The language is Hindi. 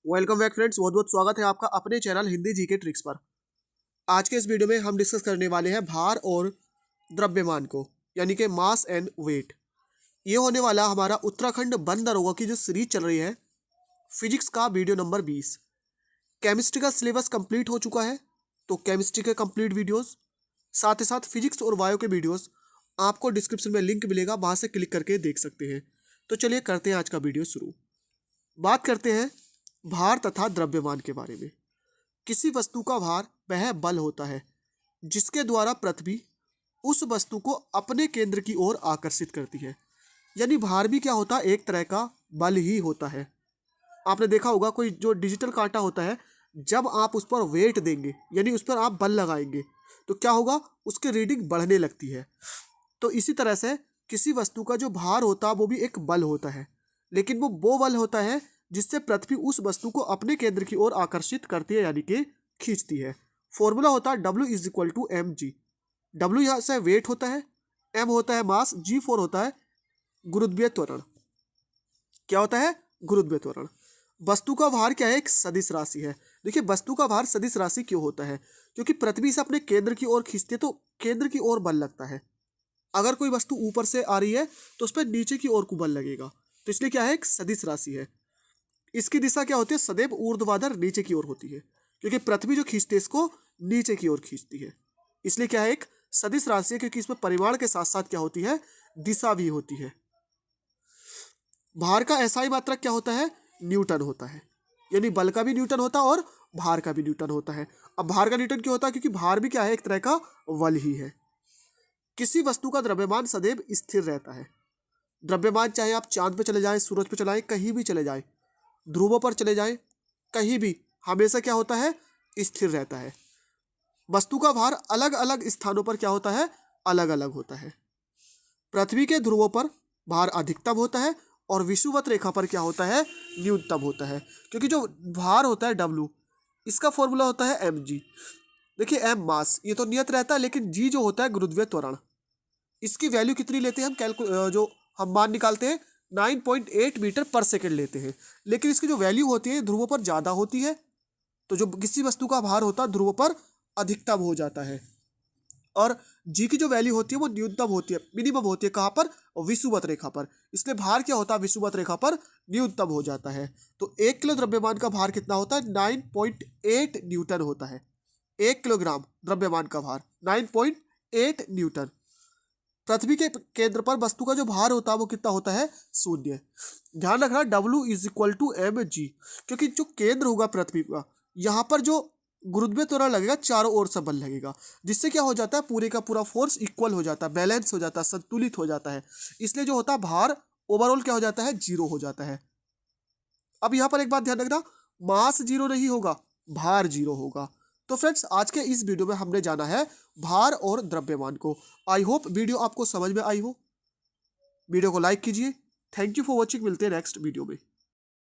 वेलकम बैक फ्रेंड्स, बहुत बहुत स्वागत है आपका अपने चैनल हिंदी जीके ट्रिक्स पर। आज के इस वीडियो में हम डिस्कस करने वाले हैं भार और द्रव्यमान को, यानी कि मास एंड वेट। ये होने वाला हमारा उत्तराखंड वन दरोगा की जो सीरीज चल रही है फिजिक्स का वीडियो नंबर 20। केमिस्ट्री का सिलेबस कंप्लीट हो चुका है, तो केमिस्ट्री के कंप्लीट वीडियोस, साथ ही साथ फिजिक्स और बायो के वीडियोस आपको डिस्क्रिप्शन में लिंक मिलेगा, वहाँ से क्लिक करके देख सकते हैं। तो चलिए करते हैं आज का वीडियो शुरू। बात करते हैं भार तथा द्रव्यमान के बारे में। किसी वस्तु का भार वह बल होता है जिसके द्वारा पृथ्वी उस वस्तु को अपने केंद्र की ओर आकर्षित करती है। यानी भार भी क्या होता है, एक तरह का बल ही होता है। आपने देखा होगा कोई जो डिजिटल कांटा होता है, जब आप उस पर वेट देंगे यानी उस पर आप बल लगाएंगे तो क्या होगा, उसकी रीडिंग बढ़ने लगती है। तो इसी तरह से किसी वस्तु का जो भार होता है वो भी एक बल होता है, लेकिन वो बल होता है जिससे पृथ्वी उस वस्तु को अपने केंद्र की ओर आकर्षित करती है, यानी कि खींचती है। फॉर्मूला होता है W=mg। W यहाँ से वेट होता है, M होता है मास, G4 होता है गुरुत्वीय त्वरण। क्या होता है? गुरुत्वीय त्वरण। वस्तु का भार क्या है? एक सदिश राशि है। देखिए, वस्तु का भार सदिश राशि क्यों होता है? क्योंकि पृथ्वी से अपने केंद्र की ओर खींचती है, तो केंद्र की ओर बल लगता है। अगर कोई वस्तु ऊपर से आ रही है तो उस पर नीचे की ओर को बल लगेगा, तो इसलिए क्या है, एक सदिश राशि है। इसकी दिशा क्या होती है? सदैव ऊर्ध्वाधर नीचे की ओर होती है, क्योंकि पृथ्वी जो खींचती है इसको नीचे की ओर खींचती है। इसलिए क्या है, एक सदिश राशि है, क्योंकि इसमें परिमाण के साथ साथ क्या होती है, दिशा भी होती है। भार का एसआई मात्रक क्या होता है? न्यूटन होता है। यानी बल का भी न्यूटन होता है और भार का भी न्यूटन होता है। अब भार का न्यूटन क्यों होता है? क्योंकि भार भी क्या है, एक तरह का बल ही है। किसी वस्तु का द्रव्यमान सदैव स्थिर रहता है। द्रव्यमान चाहे आप चांद पे चले जाएं, सूरज पे चले जाएं, कहीं भी चले जाएं, ध्रुवों पर चले जाएं, कहीं भी हमेशा क्या होता है, स्थिर रहता है। वस्तु का भार अलग अलग स्थानों पर क्या होता है, अलग अलग होता है। पृथ्वी के ध्रुवों पर भार अधिकतम होता है और विषुवत रेखा पर क्या होता है, न्यूनतम होता है। क्योंकि जो भार होता है W, इसका फॉर्मूला होता है mg। देखिए, m मास ये तो नियत रहता है, लेकिन g जो होता है गुरुत्वीय त्वरण। इसकी वैल्यू कितनी लेते हैं हम? जो हम मान निकालते हैं 9.8 मीटर पर सेकंड लेते हैं, लेकिन इसकी जो वैल्यू होती है ध्रुवों पर ज़्यादा होती है। तो जो किसी वस्तु का भार होता है ध्रुवों पर अधिकतम हो जाता है, और जी की जो वैल्यू होती है वो न्यूनतम होती है, मिनिमम होती है। कहाँ पर? विषुवत रेखा पर। इसलिए भार क्या होता है, विषुवत रेखा पर न्यूनतम हो जाता है। तो 1 किलो द्रव्यमान का भार कितना होता है? 9.8 न्यूटन होता है। 1 किलोग्राम द्रव्यमान का भार 9.8 न्यूटन। पृथ्वी के केंद्र पर वस्तु का जो भार होता है वो कितना होता है? 0। ध्यान रखना, W=mg, क्योंकि जो केंद्र होगा पृथ्वी का, यहाँ पर जो गुरुत्वीय त्वरण लगेगा चारों ओर से बल लगेगा, जिससे क्या हो जाता है, पूरे का पूरा फोर्स इक्वल हो जाता है, बैलेंस हो जाता है, संतुलित हो जाता है। इसलिए जो होता है भार ओवरऑल क्या हो जाता है, 0 हो जाता है। अब यहाँ पर एक बात ध्यान रखना, मास 0 नहीं होगा, भार 0 होगा। तो फ्रेंड्स, आज के इस वीडियो में हमने जाना है भार और द्रव्यमान को। आई होप वीडियो आपको समझ में आई हो। वीडियो को लाइक कीजिए। Thank you for watching. मिलते हैं नेक्स्ट वीडियो में।